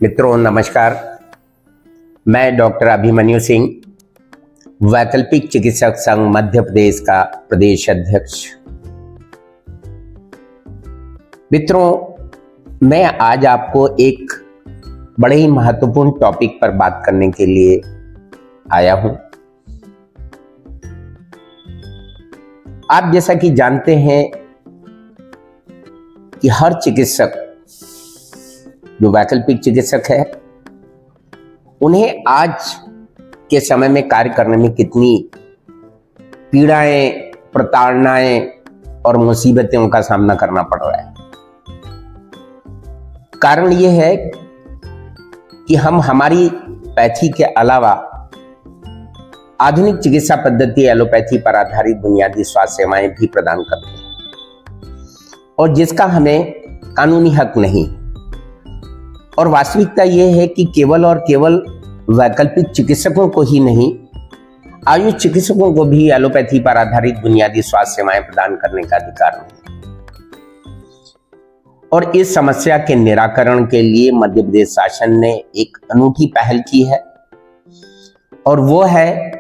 मित्रों नमस्कार, मैं डॉक्टर अभिमन्यु सिंह, वैकल्पिक चिकित्सक संघ मध्य प्रदेश का प्रदेश अध्यक्ष। मित्रों, मैं आज आपको एक बड़े ही महत्वपूर्ण टॉपिक पर बात करने के लिए आया हूं। आप जैसा कि जानते हैं कि हर चिकित्सक जो वैकल्पिक चिकित्सक है, उन्हें आज के समय में कार्य करने में कितनी पीड़ाएं, प्रताड़नाएं और मुसीबतों का सामना करना पड़ रहा है। कारण यह है कि हम हमारी पैथी के अलावा आधुनिक चिकित्सा पद्धति एलोपैथी पर आधारित बुनियादी स्वास्थ्य सेवाएं भी प्रदान करते हैं और जिसका हमें कानूनी हक नहीं। और वास्तविकता यह है कि केवल और केवल वैकल्पिक चिकित्सकों को ही नहीं, आयुष चिकित्सकों को भी एलोपैथी पर आधारित बुनियादी स्वास्थ्य सेवाएं प्रदान करने का अधिकार नहीं। और इस समस्या के निराकरण के लिए मध्य प्रदेश शासन ने एक अनूठी पहल की है और वो है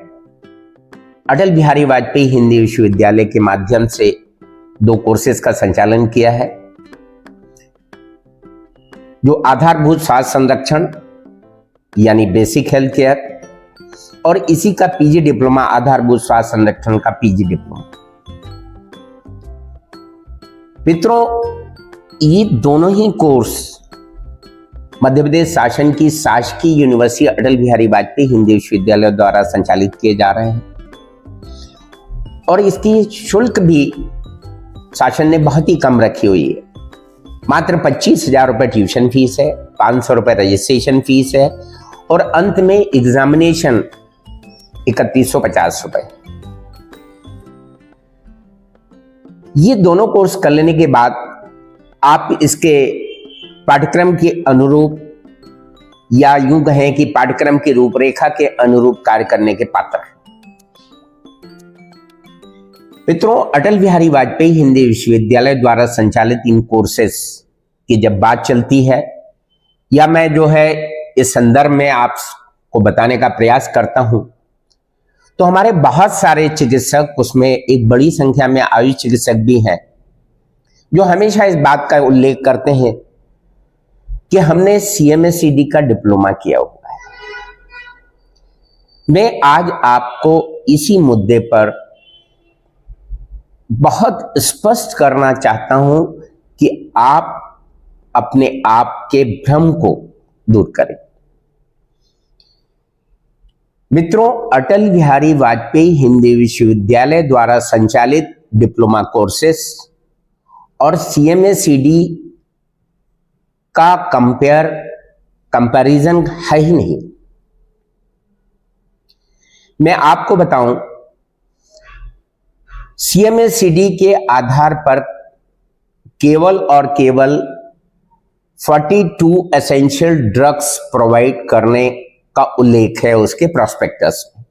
अटल बिहारी वाजपेयी हिंदी विश्वविद्यालय के माध्यम से 2 कोर्सेज का संचालन किया है, जो आधारभूत स्वास्थ्य संरक्षण यानी बेसिक हेल्थ केयर और इसी का पीजी डिप्लोमा, आधारभूत स्वास्थ्य संरक्षण का पीजी डिप्लोमा। मित्रों, ये दोनों ही कोर्स मध्य प्रदेश शासन की शासकीय यूनिवर्सिटी अटल बिहारी वाजपेयी हिंदी विश्वविद्यालय द्वारा संचालित किए जा रहे हैं और इसकी शुल्क भी शासन ने बहुत ही कम रखी हुई है। मात्र 25,000 रुपए ट्यूशन फीस है, 500 रुपए रजिस्ट्रेशन फीस है और अंत में एग्जामिनेशन 3150 रुपए। ये दोनों कोर्स कर लेने के बाद आप इसके पाठ्यक्रम के अनुरूप या यूं कहें कि पाठ्यक्रम की रूपरेखा के अनुरूप कार्य करने के पात्र हैं। मित्रों, अटल बिहारी वाजपेयी हिंदी विश्वविद्यालय द्वारा संचालित इन कोर्सेस की जब बात चलती है या मैं जो है इस संदर्भ में आपको बताने का प्रयास करता हूं, तो हमारे बहुत सारे चिकित्सक, उसमें एक बड़ी संख्या में आयुष चिकित्सक भी हैं, जो हमेशा इस बात का उल्लेख करते हैं कि हमने CMSCD का डिप्लोमा किया हुआ है। मैं आज आपको इसी मुद्दे पर बहुत स्पष्ट करना चाहता हूं कि आप अपने आप के भ्रम को दूर करें। मित्रों, अटल बिहारी वाजपेयी हिंदी विश्वविद्यालय द्वारा संचालित डिप्लोमा कोर्सेस और CMSCD का कंपैरिजन है ही नहीं। मैं आपको बताऊं, CMSCD के आधार पर केवल और केवल 42 एसेंशियल ड्रग्स प्रोवाइड करने का उल्लेख है उसके प्रोस्पेक्टस में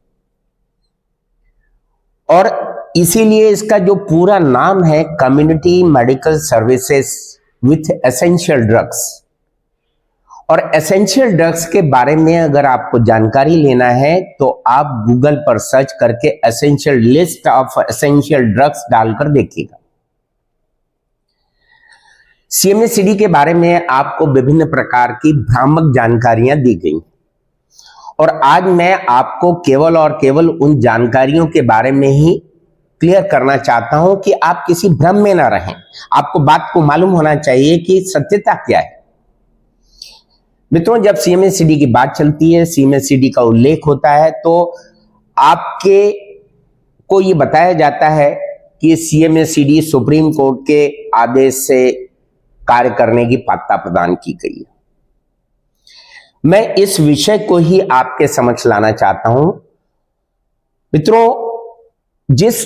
और इसीलिए इसका जो पूरा नाम है community medical services with essential drugs. और एसेंशियल ड्रग्स के बारे में अगर आपको जानकारी लेना है तो आप गूगल पर सर्च करके essential list of essential drugs डालकर देखिएगा। CMSCD के बारे में आपको विभिन्न प्रकार की भ्रामक जानकारियां दी गई और आज मैं आपको केवल और केवल उन जानकारियों के बारे में ही क्लियर करना चाहता हूं कि आप किसी भ्रम में ना रहें। आपको बात को मालूम होना चाहिए कि सत्यता क्या है। मित्रों, जब CMSCD की बात चलती है, CMSCD का उल्लेख होता है, तो आपके को ये बताया जाता है कि CMSCD सुप्रीम कोर्ट के आदेश से कार्य करने की पात्रता प्रदान की गई है। मैं इस विषय को ही आपके समक्ष लाना चाहता हूं। मित्रों, जिस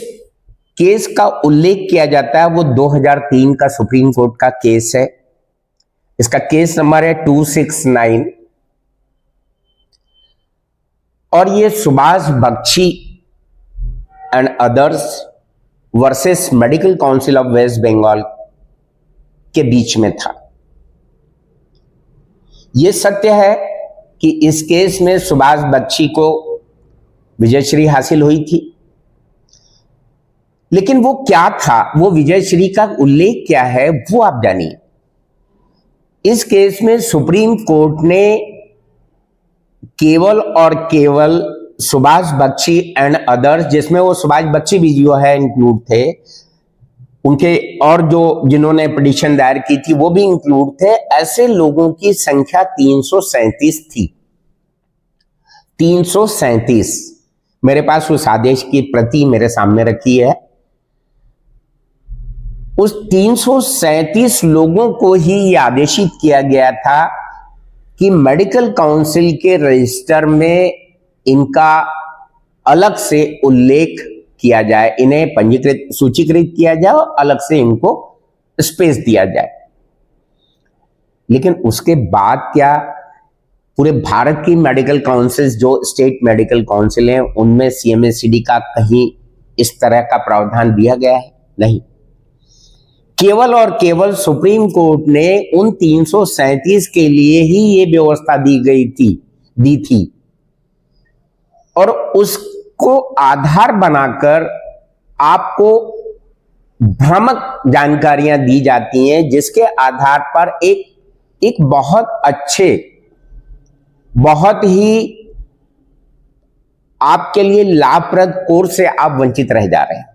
केस का उल्लेख किया जाता है वो 2003 का सुप्रीम कोर्ट का केस है। इसका केस नंबर है 269 और ये Subhash Bakshi and others versus medical council of West Bengal के बीच में था। यह सत्य है कि इस केस में सुभाष बख्शी को विजयश्री हासिल हुई थी, लेकिन वो क्या था, वो विजयश्री का उल्लेख क्या है, वो आप जानिए। इस केस में सुप्रीम कोर्ट ने केवल और केवल सुभाष बख्शी एंड अदर्स, जिसमें वो सुभाष बख्शी भी जो है इंक्लूड थे, उनके और जो जिन्होंने पिटीशन दायर की थी वो भी इंक्लूड थे, ऐसे लोगों की संख्या 337 थी। 337। मेरे पास उस आदेश की प्रति मेरे सामने रखी है। उस 337 लोगों को ही यह आदेशित किया गया था कि मेडिकल काउंसिल के रजिस्टर में इनका अलग से उल्लेख किया जाए, इन्हें पंजीकृत सूचीकृत किया जाए और अलग से इनको स्पेस दिया जाए। लेकिन उसके बाद क्या पूरे भारत की मेडिकल काउंसिल, जो स्टेट मेडिकल काउंसिल हैं, उनमें सीएमएससीडी का कहीं इस तरह का प्रावधान दिया गया है? नहीं। केवल और केवल सुप्रीम कोर्ट ने उन 337 के लिए ही ये व्यवस्था दी थी और उसको आधार बनाकर आपको भ्रामक जानकारियां दी जाती हैं, जिसके आधार पर एक बहुत अच्छे, बहुत ही आपके लिए लाभप्रद कोर्स से आप वंचित रह जा रहे हैं।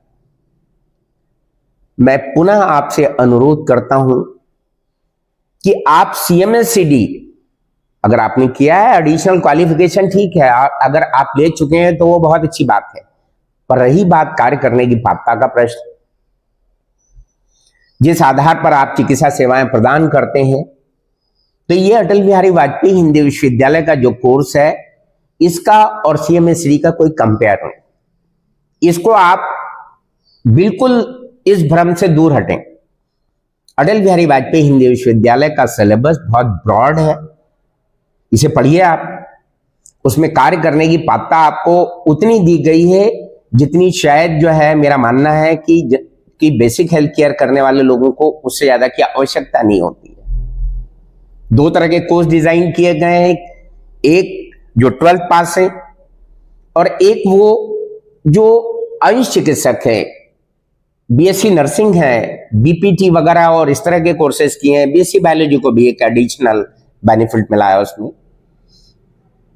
मैं पुनः आपसे अनुरोध करता हूं कि आप सीएमएससीडी अगर आपने किया है, एडिशनल क्वालिफिकेशन ठीक है, अगर आप ले चुके हैं तो वो बहुत अच्छी बात है, पर रही बात कार्य करने की पात्रता का प्रश्न, जिस आधार पर आप चिकित्सा सेवाएं प्रदान करते हैं, तो ये अटल बिहारी वाजपेयी हिंदी विश्वविद्यालय का जो कोर्स है, इसका और सीएमएससीडी का कोई कंपेयर नहीं। इसको आप बिल्कुल इस भ्रम से दूर हटें। अटल बिहारी वाजपेयी हिंदी विश्वविद्यालय का सिलेबस बहुत ब्रॉड है, इसे पढ़िए आप। उसमें कार्य करने की पात्रता आपको उतनी दी गई है जितनी शायद जो है, मेरा मानना है कि बेसिक हेल्थ केयर करने वाले लोगों को उससे ज्यादा की आवश्यकता नहीं होती है। 2 तरह के कोर्स डिजाइन किए गए हैं, एक जो 12th पास है और एक वो जो आयुष चिकित्सक है, बीएससी नर्सिंग है, बीपीटी वगैरह और इस तरह के कोर्सेज किए हैं। बीएससी बायोलॉजी को भी एक एडिशनल बेनिफिट मिला है उसमें।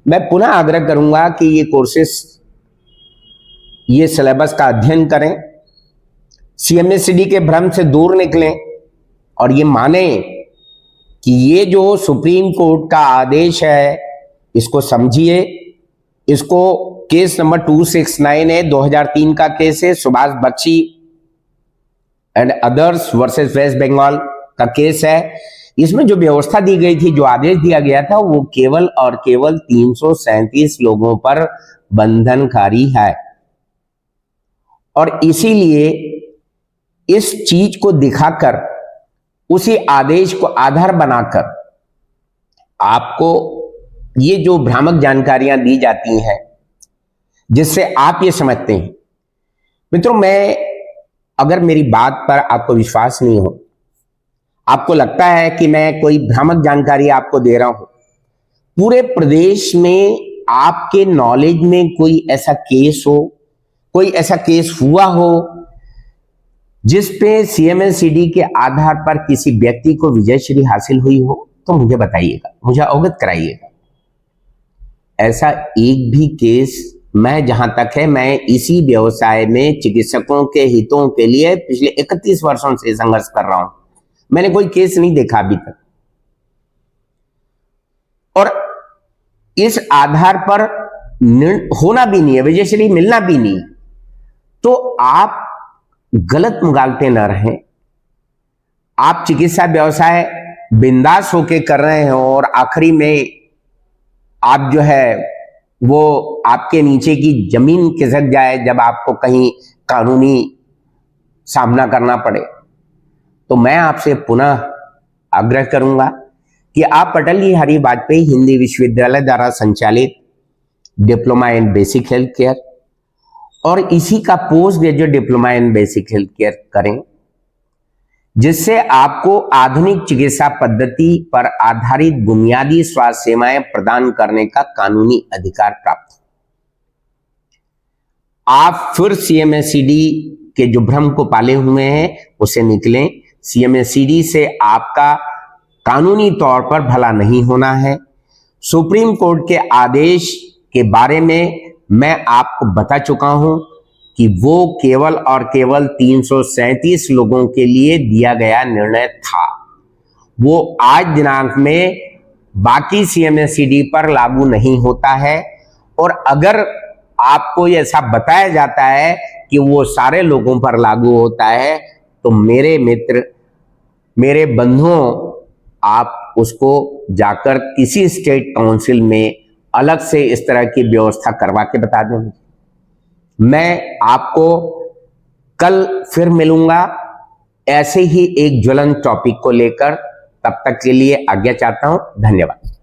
मैं पुनः आग्रह करूंगा कि ये कोर्सेज, ये सिलेबस का अध्ययन करें, सीएमएससीडी के भ्रम से दूर निकलें और ये माने कि ये जो सुप्रीम कोर्ट का आदेश है, इसको समझिए। इसको केस नंबर 269 है, 2003 का केस है, Subhash Bakshi and others versus West Bengal का केस है। इसमें जो व्यवस्था दी गई थी, जो आदेश दिया गया था, वो केवल और केवल 337 लोगों पर बंधनकारी है और इसीलिए इस चीज को दिखाकर, उसी आदेश को आधार बनाकर आपको ये जो भ्रामक जानकारियां दी जाती हैं, जिससे आप ये समझते हैं। मित्रों, अगर मेरी बात पर आपको विश्वास नहीं हो, आपको लगता है कि मैं कोई भ्रामक जानकारी आपको दे रहा हूं, पूरे प्रदेश में आपके नॉलेज में कोई ऐसा केस हो, कोई ऐसा केस हुआ हो जिस पे सीएमएससीडी के आधार पर किसी व्यक्ति को विजयश्री हासिल हुई हो, तो मुझे बताइएगा, मुझे अवगत कराइएगा। ऐसा एक भी केस, मैं जहां तक है, मैं इसी व्यवसाय में चिकित्सकों के हितों के लिए पिछले 31 वर्षों से संघर्ष कर रहा हूं, मैंने कोई केस नहीं देखा अभी तक। और इस आधार पर होना भी नहीं है, विजयश्री मिलना भी नहीं, तो आप गलत मुगालते न रहें। आप चिकित्सा व्यवसाय बिंदास होके कर रहे हैं और आखिरी में आप जो है वो आपके नीचे की जमीन खिसक जाए जब आपको कहीं कानूनी सामना करना पड़े। तो मैं आपसे पुनः आग्रह करूंगा कि आप अटल बिहारी वाजपेयी हिंदी विश्वविद्यालय द्वारा संचालित diploma in basic health care और इसी का post graduate diploma in basic health care करें। जिससे आपको आधुनिक चिकित्सा पद्धति पर आधारित बुनियादी स्वास्थ्य सेवाएं प्रदान करने का कानूनी अधिकार प्राप्त। आप फिर सीएमएसईडी के जो भ्रम को पाले हुए हैं उसे निकलें। सीएमएसईडी से आपका कानूनी तौर पर भला नहीं होना है। सुप्रीम कोर्ट के आदेश के बारे में मैं आपको बता चुका हूं कि वो केवल और केवल 337 लोगों के लिए दिया गया निर्णय था। वो आज दिनांक में बाकी सीएमएसईडी पर लागू नहीं होता है। और अगर आपको ऐसा बताया जाता है कि वो सारे लोगों पर लागू होता है तो मेरे मित्र, मेरे बंधुओं, आप उसको जाकर किसी स्टेट काउंसिल में अलग से इस तरह की व्यवस्था करवा के बता दें। मैं आपको कल फिर मिलूंगा ऐसे ही एक ज्वलंत टॉपिक को लेकर। तब तक के लिए आज्ञा चाहता हूं। धन्यवाद।